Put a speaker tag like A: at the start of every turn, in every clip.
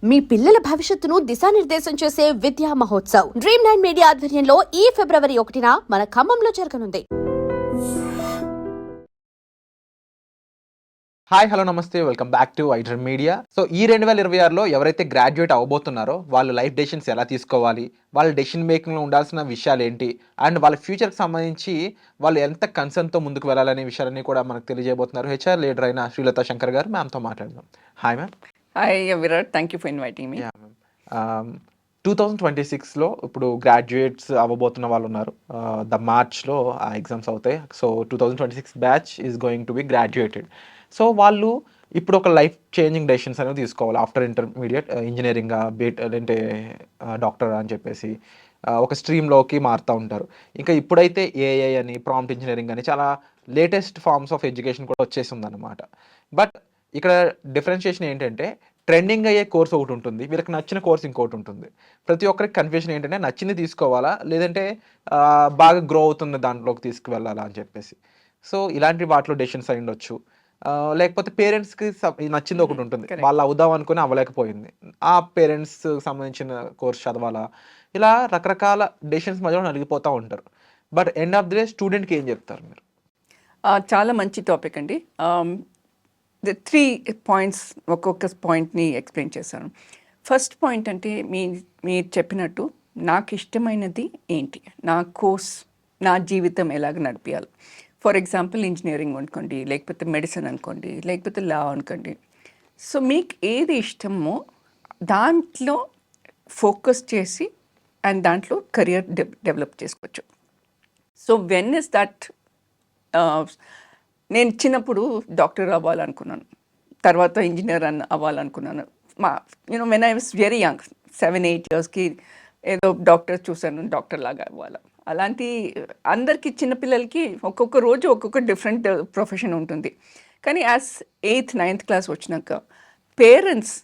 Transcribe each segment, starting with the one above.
A: మీ పిల్లల భవిష్యత్తును దిశానిర్దేశం చేసే విద్యా మహోత్సవ్ Dream9 మీడియా ఆధ్వర్యంలో ఈ ఫిబ్రవరి 1న మన ఖమ్మంలో జరగనుంది.
B: హాయ్ హలో నమస్తే, welcome back to dream media. So ఈ 2026లో ఎవరైతే గ్రాడ్యుయేట్ అవబోతున్నారో వాళ్ళు లైఫ్ డెసిషన్స్ ఎలా తీసుకోవాలి, వాళ్ళ డెసిషన్ మేకింగ్లో ఉండాల్సిన విషయాలు ఏంటి, అండ్ వాళ్ళ ఫ్యూచర్కి సంబంధించి వాళ్ళు ఎంత కన్సర్న్తో ముందుకు వెళ్ళాలనే విషయాలన్నీ కూడా మనకు తెలియజేయబోతున్నారు హెచ్ఆర్ లీడర్ అయిన శ్రీలత శంకర్ గారు. మ్యామ్తో మాట్లాడదాం. Hi ma'am.
C: Hi Virat, thank you for inviting me.
B: 2026లో ఇప్పుడు గ్రాడ్యుయేట్స్ అవ్వబోతున్న వాళ్ళు ఉన్నారు. మార్చ్లో ఆ ఎగ్జామ్స్ అవుతాయి. So 2026 batch is going to be graduated. So వాళ్ళు ఇప్పుడు ఒక లైఫ్ చేంజింగ్ డెసిషన్స్ అనేవి తీసుకోవాలి. ఆఫ్టర్ ఇంటర్మీడియట్ ఇంజనీరింగ్ అంటే డాక్టర్ అని చెప్పేసి ఒక స్ట్రీమ్లోకి మారుతూ ఉంటారు. ఇంకా ఇప్పుడైతే ఏఐ అని, ప్రాంప్ట్ ఇంజనీరింగ్ అని చాలా లేటెస్ట్ ఫార్మ్స్ ఆఫ్ ఎడ్యుకేషన్ కూడా వచ్చేసింది అనమాట. బట్ ఇక్కడ డిఫరెన్షియేషన్ ఏంటంటే ట్రెండింగ్ అయ్యే కోర్స్ ఒకటి ఉంటుంది, వీళ్ళకి నచ్చిన కోర్స్ ఇంకోటి ఉంటుంది. ప్రతి ఒక్కరికి కన్ఫ్యూజన్ ఏంటంటే నచ్చింది తీసుకోవాలా లేదంటే బాగా గ్రో అవుతున్న దాంట్లోకి తీసుకువెళ్ళాలా అని చెప్పేసి. సో ఇలాంటి వాటిలో డెసిషన్స్ అయి ఉండొచ్చు. లేకపోతే పేరెంట్స్కి నచ్చింది ఒకటి ఉంటుంది, వాళ్ళు అవుదాం అనుకుని అవ్వలేకపోయింది, ఆ పేరెంట్స్ సంబంధించిన కోర్స్ చదవాలా, ఇలా రకరకాల డెసిషన్స్ మధ్యలో నలిగిపోతూ ఉంటారు. But end of the day స్టూడెంట్కి ఏం చెప్తారు మీరు?
C: చాలా మంచి టాపిక్ అండి. 3 పాయింట్స్, ఒక్కొక్క పాయింట్ని ఎక్స్ప్లెయిన్ చేశాను. ఫస్ట్ పాయింట్ అంటే మీరు చెప్పినట్టు నాకు ఇష్టమైనది ఏంటి, నా కోర్స్, నా జీవితం ఎలాగ నడిపించాలి. ఫర్ ఎగ్జాంపుల్ ఇంజనీరింగ్ అనుకోండి, లేకపోతే మెడిసిన్ అనుకోండి, లేకపోతే లా అనుకోండి. సో మీకు ఏది ఇష్టమో దాంట్లో ఫోకస్ చేసి అండ్ దాంట్లో కెరియర్ డెవలప్ చేసుకోవచ్చు. సో వెన్ ఇస్ దట్, నేను చిన్నప్పుడు డాక్టర్ అవ్వాలనుకున్నాను, తర్వాత ఇంజనీర్ అవ్వాలనుకున్నాను. When I was very young, 7-8 yearsకి ఏదో డాక్టర్ చూశాను, డాక్టర్ లాగా అవ్వాలి. అలాంటి అందరికీ చిన్నపిల్లలకి ఒక్కొక్క రోజు ఒక్కొక్క డిఫరెంట్ ప్రొఫెషన్ ఉంటుంది. కానీ యాజ్ 8th 9th క్లాస్ వచ్చినాక పేరెంట్స్,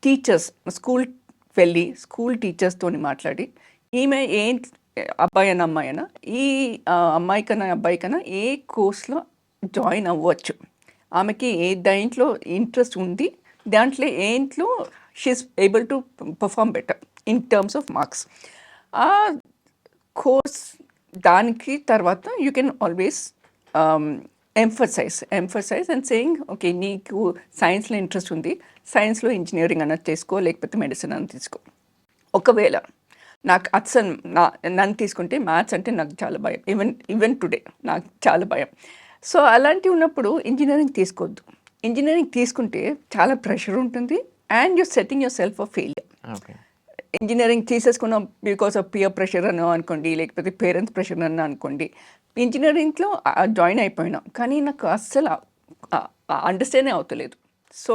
C: టీచర్స్, స్కూల్ వెళ్ళి స్కూల్ టీచర్స్తో మాట్లాడి ఈమె అబ్బాయి అయినా అమ్మాయి అయినా, ఈ అమ్మాయి కన్నా అబ్బాయి కన్నా ఏ కోర్స్లో జాయిన్ అవ్వచ్చు, ఆమెకి దేంట్లో ఇంట్రెస్ట్ ఉంది, దాంట్లో ఏంట్లో she's able to perform better in terms of marks. ఆ కోర్స్ దానికి తర్వాత you can always emphasise and saying okay, నీకు సైన్స్లో ఇంట్రెస్ట్ ఉంది, సైన్స్లో ఇంజనీరింగ్ అన్నది చేసుకో, లేకపోతే మెడిసిన్ అన్నది తీసుకో. ఒకవేళ నాకు నన్ను తీసుకుంటే మ్యాథ్స్ అంటే నాకు చాలా భయం, ఈవెన్ టుడే నాకు చాలా భయం. సో అలాంటివి ఉన్నప్పుడు ఇంజనీరింగ్ తీసుకోవద్దు. ఇంజనీరింగ్ తీసుకుంటే చాలా ప్రెషర్ ఉంటుంది and you setting yourself for failure. Engineering తీసేసుకున్నాం బికాస్ ఆఫ్ పియర్ ప్రెషర్ అని అనుకోండి, లేకపోతే పేరెంట్స్ ప్రెషర్ అని అనుకోండి. ఇంజనీరింగ్లో జాయిన్ అయిపోయినాం కానీ నాకు అస్సలు అండర్స్టాండే అవుతలేదు. సో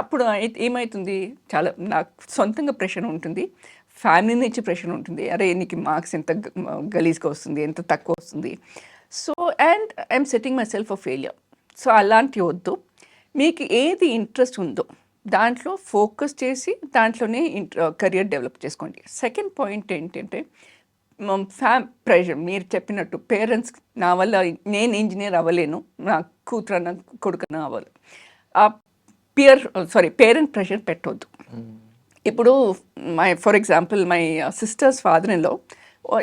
C: అప్పుడు ఏమవుతుంది, చాలా నాకు సొంతంగా ప్రెషర్ ఉంటుంది, ఫ్యామిలీ నుంచి ప్రెషర్ ఉంటుంది. అరే నీకు మార్క్స్ ఎంత గలీజ్గా వస్తుంది, ఎంత తక్కువ వస్తుంది. So and I'm setting my self for failure. So అలాంటివి వద్దు. మీకు ఏది ఇంట్రెస్ట్ ఉందో దాంట్లో ఫోకస్ చేసి దాంట్లోనే కెరియర్ డెవలప్ చేసుకోండి. సెకండ్ పాయింట్ ఏంటంటే ప్రెషర్. మీరు చెప్పినట్టు పేరెంట్స్, నా వల్ల నేను ఇంజనీర్ అవ్వలేను, నా కూతురన్న కొడుకన్నా అవ్వాలి, ఆ పేరెంట్ ప్రెషర్ పెట్టవద్దు. ఇప్పుడు for example my sister's father in law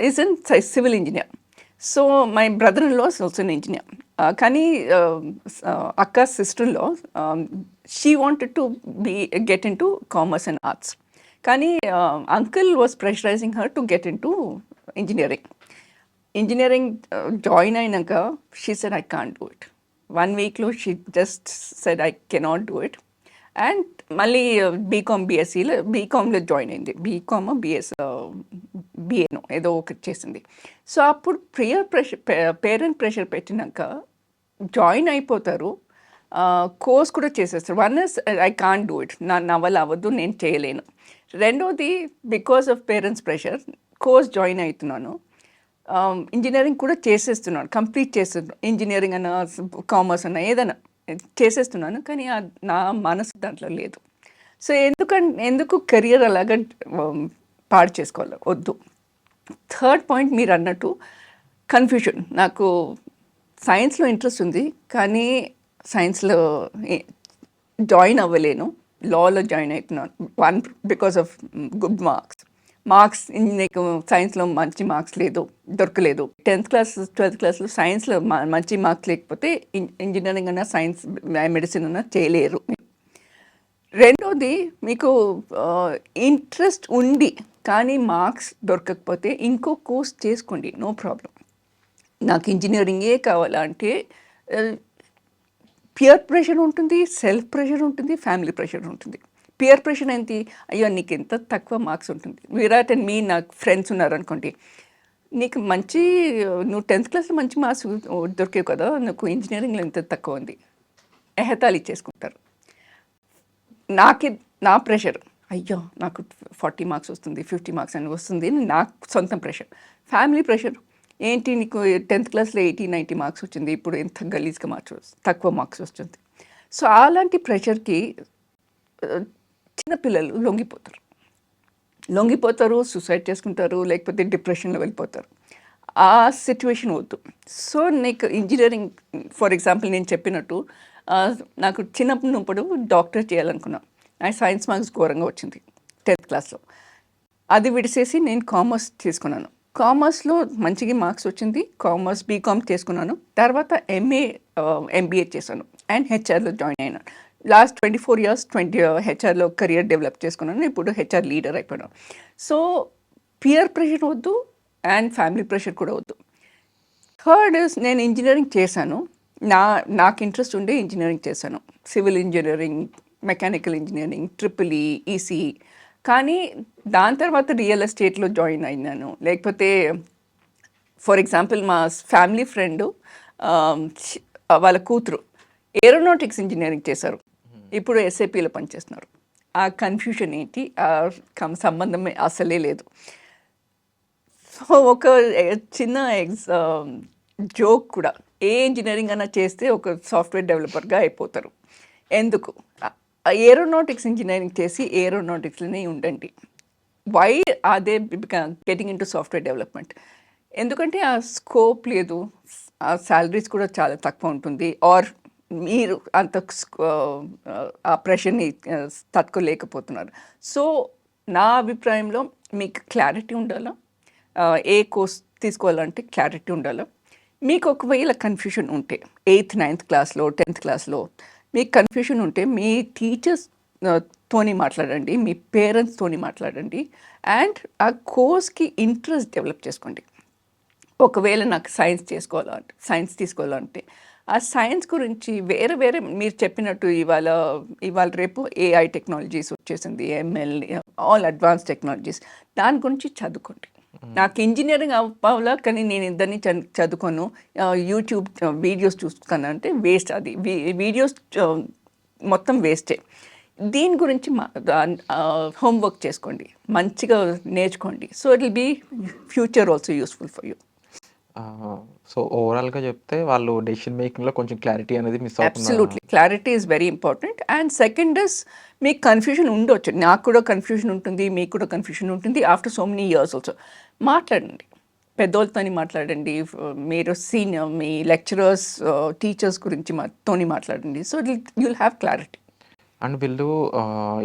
C: is in civil engineer. So my brother in law is also in engineer. కానీ అక్క సిస్టర్లో she wanted to get into commerce and arts. కానీ uncle was pressurising her to get into engineering join అయినాక she said I can't do it. 1 weekలో she just said I cannot do it. And మళ్ళీ బీకామ్లో join అయింది, బిఏనో ఏదో ఒకటి చేసింది. So అప్పుడు పేరెంట్ ప్రెషర్ పెట్టినాక జాయిన్ అయిపోతారు, కోర్స్ కూడా చేసేస్తారు. One is I can't do it, నా వల్ల అవ్వద్దు, నేను చేయలేను. రెండోది because of parents pressure course join అవుతున్నాను, ఇంజనీరింగ్ కూడా చేసేస్తున్నాను, కంప్లీట్ చేస్తున్నాను, ఇంజనీరింగ్ అన్న కామర్స్ అన్న ఏదైనా చేసేస్తున్నాను, కానీ నా మనసు దాంట్లో లేదు. సో ఎందుకు కెరియర్ అలాగా పాడు చేసుకోవాలి, వద్దు. థర్డ్ పాయింట్ మీరు అన్నట్టు కన్ఫ్యూజన్. నాకు సైన్స్లో ఇంట్రెస్ట్ ఉంది కానీ సైన్స్లో జాయిన్ అవ్వలేను, లాలో జాయిన్ అవుతున్నాను. One because of good marks నీకు సైన్స్లో మంచి మార్క్స్ దొరకలేదు. 10th క్లాస్ 12th క్లాస్లో సైన్స్లో మంచి మార్క్స్ లేకపోతే ఇంజనీరింగ్ అన్నా సైన్స్ మెడిసిన్ అన్నా చేయలేరు. రెండోది, మీకు ఇంట్రెస్ట్ ఉండి కానీ మార్క్స్ దొరకకపోతే ఇంకో కోర్స్ చేసుకోండి, నో ప్రాబ్లం. నాకు ఇంజనీరింగే కావాలంటే పియర్ ప్రెషర్ ఉంటుంది, సెల్ఫ్ ప్రెషర్ ఉంటుంది, ఫ్యామిలీ ప్రెషర్ ఉంటుంది. పియర్ ప్రెషర్ ఏంటి? అయ్యో నీకు ఎంత తక్కువ మార్క్స్ ఉంటుంది. విరాట్ అండ్ మీ నాకు ఫ్రెండ్స్ ఉన్నారనుకోండి, నీకు నువ్వు 10th క్లాస్లో మంచి మార్క్స్ దొరికేవు కదా, నాకు ఇంజనీరింగ్లో ఎంత తక్కువ ఉంది, ఎహతాలు ఇచ్చేసుకుంటారు. నా ప్రెషర్, అయ్యో నాకు 40 మార్క్స్ వస్తుంది, 50 మార్క్స్ అని వస్తుంది, నాకు సొంతం ప్రెషర్. ఫ్యామిలీ ప్రెషర్ ఏంటి, నీకు 10th క్లాస్లో 80-90 మార్క్స్ వచ్చింది, ఇప్పుడు ఎంత గలీజ్గా తక్కువ మార్క్స్ వస్తుంది. సో అలాంటి ప్రెషర్కి చిన్నపిల్లలు లొంగిపోతారు, సూసైడ్ చేసుకుంటారు, లేకపోతే డిప్రెషన్లో వెళ్ళిపోతారు. ఆ సిచ్యువేషన్ వద్దు. సో నీకు ఇంజనీరింగ్, ఫర్ ఎగ్జాంపుల్ నేను చెప్పినట్టు నాకు చిన్నప్పుడు డాక్టర్ చేయాలనుకున్నాను. నాకు సైన్స్ మార్క్స్ ఘోరంగా వచ్చింది 10th క్లాస్లో. అది విడిసేసి నేను కామర్స్ తీసుకున్నాను. కామర్స్లో మంచిగా మార్క్స్ వచ్చింది, బీకామ్ చేసుకున్నాను. తర్వాత MBA చేశాను అండ్ హెచ్ఆర్లో జాయిన్ అయినాను. లాస్ట్ 24 years హెచ్ఆర్లో కెరియర్ డెవలప్ చేసుకున్నాను. ఇప్పుడు హెచ్ఆర్ లీడర్ అయిపోయాను. సో పియర్ ప్రెషర్ వద్దు అండ్ ఫ్యామిలీ ప్రెషర్ కూడా వద్దు. థర్డ్ ఇస్, నేను ఇంజనీరింగ్ చేశాను, నాకు ఇంట్రెస్ట్ ఉండే ఇంజనీరింగ్ చేశాను. Civil engineering, mechanical engineering, EEE, ECE. కానీ దాని తర్వాత రియల్ ఎస్టేట్లో జాయిన్ అయినాను. లేకపోతే ఫర్ ఎగ్జాంపుల్ మా ఫ్యామిలీ ఫ్రెండ్ వాళ్ళ కూతురు ఏరోనాటిక్స్ ఇంజనీరింగ్ చేశారు, ఇప్పుడు SAPలో పనిచేస్తున్నారు. ఆ కన్ఫ్యూషన్ ఏంటి, సంబంధమే అసలే లేదు. సో ఒక చిన్న జోక్ కూడా, ఏ ఇంజనీరింగ్ అన్నా చేస్తే ఒక సాఫ్ట్వేర్ డెవలపర్గా అయిపోతారు. ఎందుకు? ఏరోనాటిక్స్ ఇంజనీరింగ్ చేసి ఏరోనాటిక్స్లోనే ఉండండి. Why are they getting into software development? ఎందుకంటే ఆ స్కోప్ లేదు, ఆ శాలరీస్ కూడా చాలా తక్కువ ఉంటుంది, ఆర్ మీరు అంత ఆ ప్రెషర్ని తట్టుకోలేకపోతున్నారు. సో నా అభిప్రాయంలో మీకు క్లారిటీ ఉండాలా, ఏ కోర్స్ తీసుకోవాలంటే క్లారిటీ ఉండాలా. మీకు ఒకవేళ కన్ఫ్యూషన్ ఉంటే 8th 9th క్లాస్లో 10th క్లాస్లో మీకు కన్ఫ్యూషన్ ఉంటే మీ టీచర్స్ తోని మాట్లాడండి, మీ పేరెంట్స్తోని మాట్లాడండి, అండ్ ఆ కోర్స్కి ఇంట్రెస్ట్ డెవలప్ చేసుకోండి. ఒకవేళ నాకు సైన్స్ తీసుకోవాలంటే ఆ సైన్స్ గురించి వేరే మీరు చెప్పినట్టు ఇవాళ రేపు AI టెక్నాలజీస్ వచ్చేసింది, ML, ఆల్ అడ్వాన్స్ టెక్నాలజీస్, దాని గురించి చదువుకోండి. నాకు ఇంజనీరింగ్ అవ్వాలా, కానీ నేను ఇద్దరిని చదువుకోను, యూట్యూబ్ వీడియోస్ చూస్తాను అంటే వేస్ట్. అది వీడియోస్ మొత్తం వేస్టే. దీని గురించి హోంవర్క్ చేసుకోండి, మంచిగా నేర్చుకోండి. So it will be future also useful for you.
B: So ఓవరాల్గా చెప్తే వాళ్ళు డెసిషన్ మేకింగ్లో కొంచెం క్లారిటీ అనేది మిస్ అవుతుంది.
C: Absolutely, clarity is very important. And second is, మీకు కన్ఫ్యూజన్ ఉండొచ్చు, నాకు కూడా కన్ఫ్యూజన్ ఉంటుంది, మీకు కూడా కన్ఫ్యూజన్ ఉంటుంది. After so many years also మాట్లాడండి, పెద్దోళ్ళతో మాట్లాడండి, మీరు సీనియర్ మీ లెక్చరర్స్, టీచర్స్ గురించి తోని మాట్లాడండి. So you'll have clarity.
B: And వీళ్ళు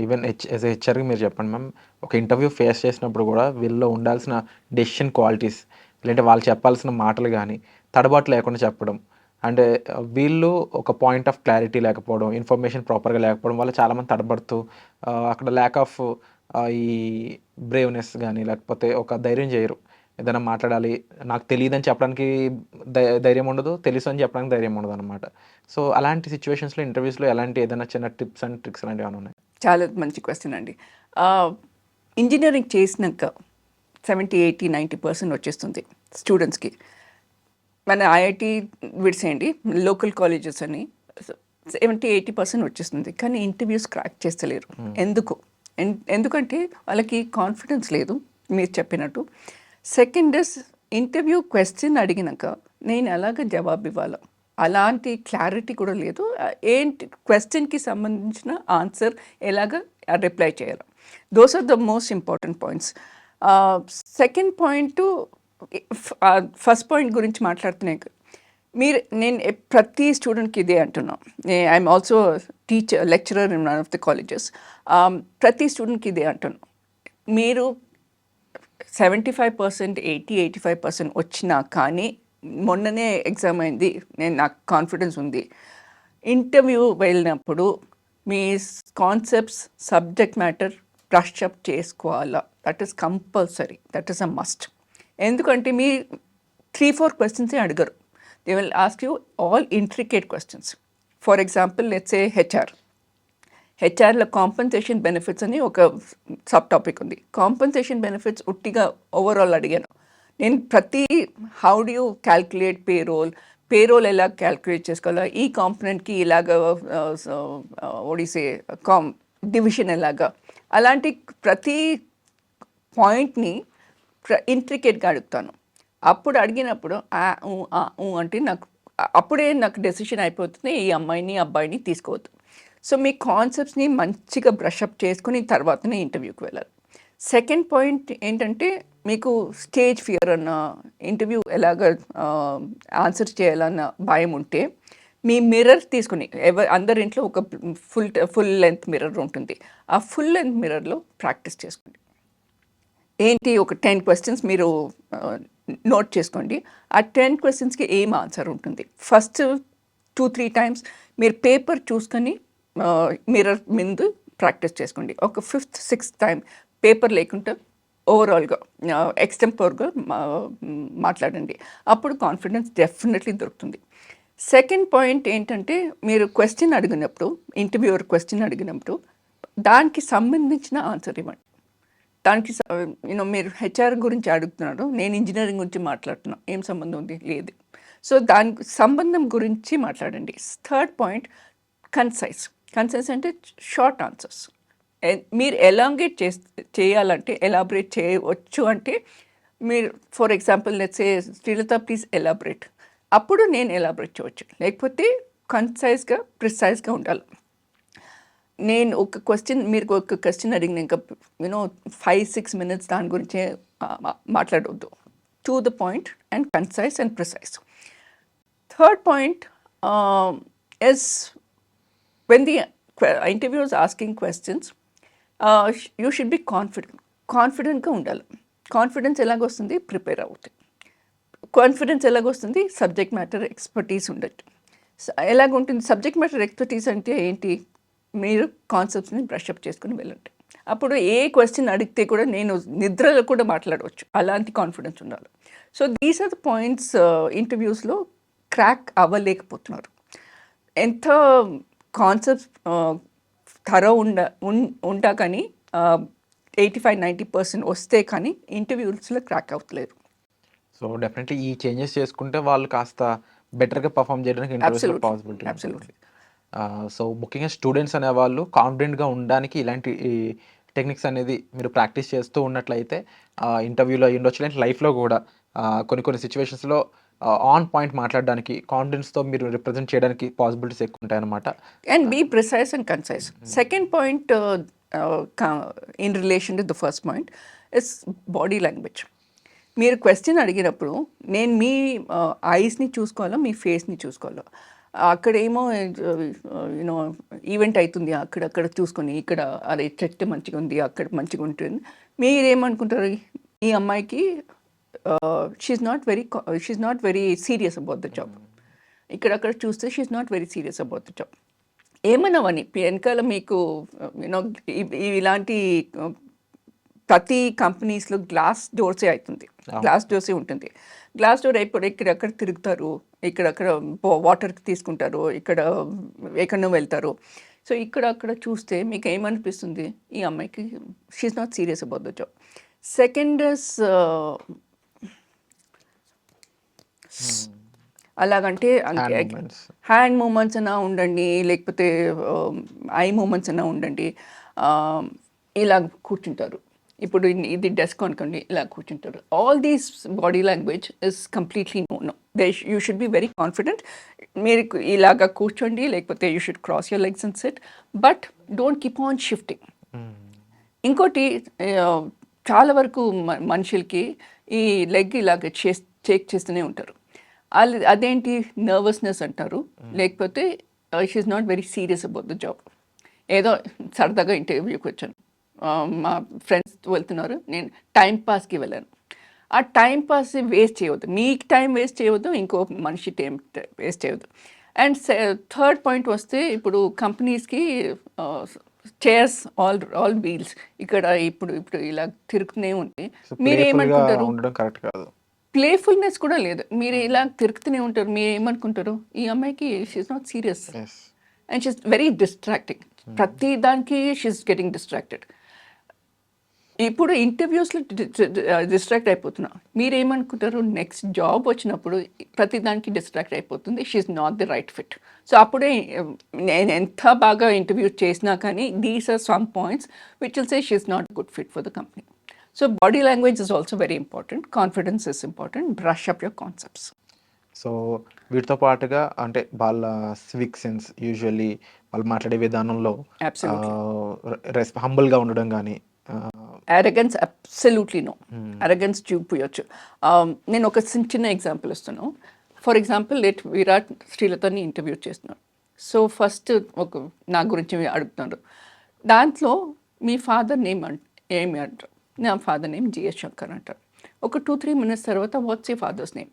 B: ఈవెన్ యాజ్ హెచ్ఆర్గా మీరు చెప్పండి మ్యామ్, ఒక ఇంటర్వ్యూ ఫేస్ చేసినప్పుడు కూడా వీళ్ళు ఉండాల్సిన డెసిషన్ క్వాలిటీస్, లేదంటే వాళ్ళు చెప్పాల్సిన మాటలు కానీ తడబాటు లేకుండా చెప్పడం, అంటే వీళ్ళు ఒక పాయింట్ ఆఫ్ క్లారిటీ లేకపోవడం, ఇన్ఫర్మేషన్ ప్రాపర్గా లేకపోవడం వల్ల చాలామంది తడబడుతూ అక్కడ ల్యాక్ ఆఫ్ ఈ బ్రేవ్నెస్ కానీ, లేకపోతే ఒక ధైర్యం చేయరు. ఏదైనా మాట్లాడాలి, నాకు తెలియదని చెప్పడానికి ధైర్యం ఉండదు, తెలుసు అని చెప్పడానికి ధైర్యం ఉండదు అనమాట. సో అలాంటి సిచ్యువేషన్స్లో ఇంటర్వ్యూస్లో ఎలాంటి ఏదైనా చిన్న టిప్స్ అండ్ ట్రిక్స్ అలాంటివి ఏమైనా ఉన్నాయి?
C: చాలా మంచి క్వశ్చన్ అండి. ఇంజనీరింగ్ చేసినాక 70-80-90% వచ్చేస్తుంది స్టూడెంట్స్కి. మన IIT విడిసేయండి, లోకల్ కాలేజెస్ అని 70-80% వచ్చేస్తుంది, కానీ ఇంటర్వ్యూస్ క్రాక్ చేస్తలేరు. ఎందుకంటే వాళ్ళకి కాన్ఫిడెన్స్ లేదు, మీరు చెప్పినట్టు. సెకండ్ ఇస్, ఇంటర్వ్యూ క్వశ్చన్ అడిగినాక నేను ఎలాగ జవాబు ఇవ్వాలో అలాంటి క్లారిటీ కూడా లేదు. ఏంటి క్వశ్చన్కి సంబంధించిన ఆన్సర్ ఎలాగ రిప్లై చేయాలి, those are the most important points. Second point, first point గురించి మాట్లాడుతున్నాయి, నేను ప్రతి స్టూడెంట్కి ఇదే అంటున్నాను. I'm also lecturer in one of the colleges. ప్రతి స్టూడెంట్కి ఇదే అంటున్నాను. మీరు 75%, 85% వచ్చినా కానీ మొన్ననే ఎగ్జామ్ అయింది, నాకు కాన్ఫిడెన్స్ ఉంది. ఇంటర్వ్యూ వెళ్ళినప్పుడు మీ concepts, subject matter brush up చేసుకోవాలా. That is compulsory, that is a must. ఎందుకంటే మీ 3-4 క్వశ్చన్సే అడగరు. They will ask you all intricate questions. For example let's say హెచ్ఆర్లో కాంపన్సేషన్ బెనిఫిట్స్ అని ఒక సబ్ టాపిక్ ఉంది. కాంపన్సేషన్ బెనిఫిట్స్ ఉట్టిగా ఓవరాల్ అడిగాను. నేను how do you calculate payroll ఎలా క్యాల్కులేట్ చేసుకోవాలా, ఈ కాంపనెంట్కి ఇలాగ ఒడిసే డివిజన్ ఎలాగా, అలాంటి ప్రతి పాయింట్ని ఇంట్రికేట్గా అడుగుతాను. అప్పుడు అడిగినప్పుడు అంటే అప్పుడే నాకు డెసిషన్ అయిపోతుంది, ఈ అమ్మాయిని అబ్బాయిని తీసుకోవద్దు. సో మీ కాన్సెప్ట్స్ని మంచిగా బ్రషప్ చేసుకుని తర్వాతనే ఇంటర్వ్యూకి వెళ్ళాలి. సెకండ్ పాయింట్ ఏంటంటే, మీకు స్టేజ్ ఫియర్ అన్న, ఇంటర్వ్యూ ఎలాగ ఆన్సర్ చేయాలన్న భయం ఉంటే మీ మిర్రర్ తీసుకుని, అందరి ఇంట్లో ఒక ఫుల్ లెంత్ మిర్రర్ ఉంటుంది. ఆ ఫుల్ లెంత్ మిర్రర్లో ప్రాక్టీస్ చేసుకోండి. ఏంటి, ఒక 10 క్వశ్చన్స్ మీరు నోట్ చేసుకోండి. ఆ 10 క్వశ్చన్స్కి ఏం ఆన్సర్ ఉంటుంది. ఫస్ట్ 2-3 టైమ్స్ మీరు పేపర్ చూసుకొని మిర్రర్ ముందు ప్రాక్టీస్ చేసుకోండి. ఒక 5th-6th టైం పేపర్ లేకుండా ఓవరాల్గా ఎక్స్టెంపోర్గా మాట్లాడండి. అప్పుడు కాన్ఫిడెన్స్ డెఫినెట్లీ దొరుకుతుంది. సెకండ్ పాయింట్ ఏంటంటే, మీరు క్వశ్చన్ అడిగినప్పుడు, ఇంటర్వ్యూవర్ క్వశ్చన్ అడిగినప్పుడు దానికి సంబంధించిన ఆన్సర్ ఇవ్వండి. దానికి మీరు హెచ్ఆర్ గురించి అడుగుతున్నారు, నేను ఇంజనీరింగ్ గురించి మాట్లాడుతున్నాను, ఏం సంబంధం ఉంది, లేదు. సో దానికి సంబంధం గురించి మాట్లాడండి. థర్డ్ పాయింట్, కన్సైజ్ అంటే షార్ట్ ఆన్సర్స్. మీరు ఎలాంగేట్ చేయాలంటే, ఎలాబరేట్ చేయవచ్చు అంటే, మీరు for example let's say Srilatha please elaborate, అప్పుడు నేను ఎలాబరేట్ చేయవచ్చు. లేకపోతే కన్సైజ్గా, ప్రిసైజ్గా ఉండాలి. నేను మీరు ఒక క్వశ్చన్ అడిగిన ఇంకా 5-6 మినిట్స్ దాని గురించే మాట్లాడవద్దు. To the point and concise and precise. Third point is when the interviews asking questions, you should be కాన్ఫిడెంట్గా ఉండాలి. కాన్ఫిడెన్స్ ఎలాగొస్తుంది, ప్రిపేర్ అవుతుంది. కాన్ఫిడెన్స్ ఎలాగొస్తుంది, సబ్జెక్ట్ మ్యాటర్ ఎక్స్పర్టీస్ ఉండొచ్చు. ఎలాగుంటుంది సబ్జెక్ట్ మ్యాటర్ ఎక్స్పర్టీస్ అంటే ఏంటి, మీరు కాన్సెప్ట్స్ని బ్రషప్ చేసుకుని వెళ్ళండి. అప్పుడు ఏ క్వశ్చన్ అడిగితే కూడా నేను నిద్రలో కూడా మాట్లాడవచ్చు, అలాంటి కాన్ఫిడెన్స్ ఉండాలి. So these are the points ఇంటర్వ్యూస్లో క్రాక్ అవ్వలేకపోతున్నారు. ఎంత కాన్సెప్ట్స్ థరో ఉంటా కానీ 85-90% వస్తే కానీ ఇంటర్వ్యూస్లో క్రాక్ అవ్వట్లేదు.
B: సో డెఫినెట్లీ ఈ చేంజెస్ చేసుకుంటే వాళ్ళు కాస్త బెటర్గా పర్ఫామ్ చేయడానికి ఇంటర్వ్యూస్లో పాసిబిలిటీ
C: అబ్సల్యూట్లీ.
B: సో ముఖ్యంగా స్టూడెంట్స్ అనేవాళ్ళు కాన్ఫిడెంట్గా ఉండడానికి ఇలాంటి టెక్నిక్స్ అనేది మీరు ప్రాక్టీస్ చేస్తూ ఉన్నట్లయితే ఇంటర్వ్యూలో అయ్యి ఉండొచ్చు, లేదంటే లైఫ్లో కూడా కొన్ని సిచ్యువేషన్స్లో ఆన్ పాయింట్ మాట్లాడడానికి, కాన్ఫిడెన్స్తో మీరు రిప్రజెంట్ చేయడానికి పాసిబిలిటీస్ ఎక్కువ ఉంటాయి అన్నమాట.
C: And be precise and concise. Second point in relation to the first point is body language. మీరు క్వశ్చన్ అడిగినప్పుడు నేను మీ ఐస్ని చూసుకోవాలా, మీ ఫేస్ని చూసుకోవాలా. అక్కడేమో ఈవెంట్ అవుతుంది, అక్కడ చూసుకొని, ఇక్కడ అదే చెట్టు మంచిగా ఉంది, అక్కడ మంచిగా ఉంటుంది. మీరేమనుకుంటారు, ఈ అమ్మాయికి she's not very serious about the job. ఇక్కడక్కడ చూస్తే she's not very serious about the job. ఏమన్నావని వెనకాల మీకు ఇలాంటి ప్రతి కంపెనీస్లో గ్లాస్ డోర్సే అవుతుంది, గ్లాస్ డోర్సే ఉంటుంది. గ్లాస్ డోర్ అయిపోయి ఇక్కడక్కడ తిరుగుతారు, ఇక్కడక్కడ వాటర్కి తీసుకుంటారు, ఎక్కడో వెళ్తారు. సో ఇక్కడక్కడ చూస్తే మీకు ఏమనిపిస్తుంది, ఈ అమ్మాయికి she's not serious about the job. Second is అలాగంటే హ్యాండ్ మూమెంట్స్ అయినా ఉండండి, లేకపోతే ఐ మూమెంట్స్ అయినా ఉండండి. ఇలా కూర్చుంటారు, ఇప్పుడు ఇది డెస్క్ అనుకోండి, ఇలా కూర్చుంటారు. All these body language is completely no. You should be very confident. మీరు ఇలాగా కూర్చోండి, లేకపోతే you should cross your legs and sit, but don't keep on shifting. ఇంకోటి, చాలా వరకు మనుషులకి ఈ లెగ్ ఇలాగ చేస్తూనే ఉంటారు. అదేంటి నర్వస్నెస్ అంటారు, లేకపోతే she's not very serious about the job. ఏదో సరదాగా ఇంటర్వ్యూకి వచ్చాను, మా ఫ్రెండ్స్ వెళ్తున్నారు, నేను టైం పాస్కి వెళ్ళాను. ఆ టైం పాస్ వేస్ట్ చేయవద్దు, మీకు టైం వేస్ట్ చేయవద్దు, ఇంకో మనిషి టైం వేస్ట్ చేయవద్దు. అండ్ థర్డ్ పాయింట్ వస్తే, ఇప్పుడు కంపెనీస్కి చైర్స్ ఆల్ వీల్స్ ఇక్కడ ఇప్పుడు ఇలా తిరుగుతూనే ఉంటాయి. మీరు ఏమనుకుంటారు?
B: ఉండడం కరెక్ట్ కాదు.
C: ప్లేఫుల్నెస్ కూడా లేదు, మీరు ఇలా తిరుగుతూనే ఉంటారు. మీరు ఏమనుకుంటారు, ఈ అమ్మాయికి she's not serious and she's very distracting. ప్రతి దానికి షీఈ్ గెటింగ్ డిస్ట్రాక్టెడ్. ఇప్పుడు ఇంటర్వ్యూస్లో డిస్ట్రాక్ట్ అయిపోతున్నా, మీరేమనుకుంటారు, నెక్స్ట్ జాబ్ వచ్చినప్పుడు ప్రతి దానికి డిస్ట్రాక్ట్ అయిపోతుంది, she's not the right fit. So అప్పుడే నేను ఎంత బాగా ఇంటర్వ్యూ చేసినా కానీ these are some points which will say she's not good fit for the company. So body language is also very important, confidence is important, brush up your concepts.
B: So వీటితో పాటుగా అంటే వాళ్ళ సివిక్ సెన్స్, యూజువల్లీ వాళ్ళు మాట్లాడే విధానంలో హంబుల్గా ఉండడం కానీ,
C: arrogance absolutely no, arrogance చూపించచ్చు. నేను ఒక చిన్న ఎగ్జాంపుల్ ఇస్తాను. ఫర్ ఎగ్జాంపుల్ విరాట్ శ్రీలతని ఇంటర్వ్యూ చేస్తున్నాను. సో ఫస్ట్ నా గురించి అడుగుతున్నారు, దాంట్లో మీ ఫాదర్ నేమ్ ఏమి అంటారు, నా ఫాదర్ నేమ్ జిఎస్ శంకర్ అంటారు. ఒక 2-3 minutes తర్వాత what's a father's name,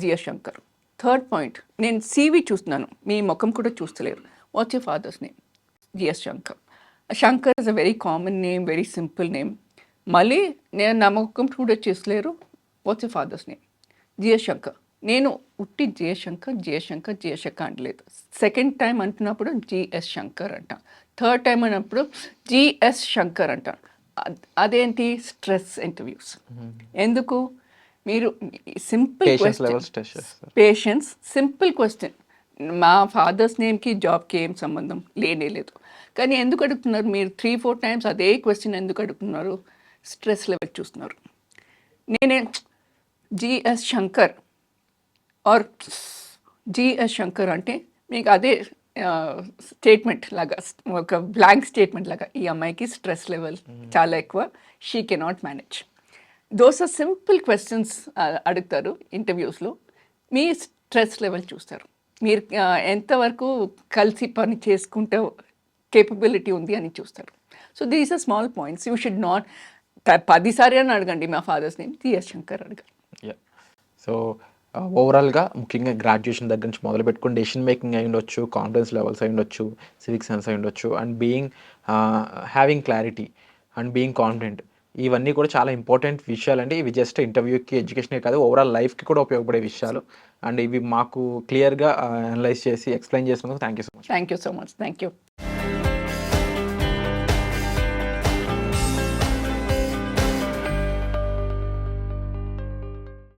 C: G S Shankar. Third point, నేను CV చూస్తున్నాను, మీ ముఖం కూడా చూస్తలేరు, what's a father's name, G S Shankar. Shankar is a very common name, very simple name. మళ్ళీ నేను నా ముఖం కూడా చూసలేరు, what's a father's name, G S Shankar. నేను ఉట్టి జయశంకర్ అంటలేదు. సెకండ్ టైం అంటున్నప్పుడు జిఎస్ శంకర్ అంట, థర్డ్ టైం అన్నప్పుడు జిఎస్ శంకర్ అంట. అదేంటి, స్ట్రెస్ ఇంటర్వ్యూస్. ఎందుకు, మీరు సింపుల్ పేషెన్స్, సింపుల్ క్వశ్చన్, మా ఫాదర్స్ నేమ్కి జాబ్కి ఏం సంబంధం లేనే లేదు, కానీ ఎందుకు అడుగుతున్నారు మీరు 3-4 times అదే క్వశ్చన్ ఎందుకు అడుగుతున్నారు, స్ట్రెస్ లెవెల్ చూస్తున్నారు. నేనే GS Shankar or GS Shankar అంటే మీకు అదే స్టేట్మెంట్ లాగా, ఒక బ్లాంక్ స్టేట్మెంట్ లాగా, ఈ అమ్మాయికి స్ట్రెస్ లెవెల్ చాలా ఎక్కువ, she cannot manage. Those are simple questions అడుగుతారు ఇంటర్వ్యూస్లో. మీ స్ట్రెస్ లెవెల్ చూస్తారు, మీరు ఎంతవరకు కలిసి పని చేసుకుంటే కేపబిలిటీ ఉంది అని చూస్తారు. So these are small points. You should not 10 సారి అని అడగండి మా ఫాదర్స్ నేమ్, జిఎస్ శంకర్ అడగండి.
B: సో ఓవరాల్గా ముఖ్యంగా గ్రాడ్యుయేషన్ దగ్గర నుంచి మొదలు పెట్టుకుని డెసిషన్ మేకింగ్ అయి ఉండొచ్చు, కాన్ఫిడెన్స్ లెవెల్స్ అయి ఉండొచ్చు, సివిక్ సెన్స్ అయి ఉండొచ్చు, and being having clarity and being confident, ఇవన్నీ కూడా చాలా ఇంపార్టెంట్ విషయాలండి. ఇవి జస్ట్ ఇంటర్వ్యూకి, ఎడ్యుకేషనే కాదు, ఓవరాల్ లైఫ్కి కూడా ఉపయోగపడే విషయాలు. అండ్ ఇవి మాకు క్లియర్గా అనలైజ్ చేసి ఎక్స్ప్లెయిన్ చేసినందుకు thank you so much.
C: Thank you so much. Thank you.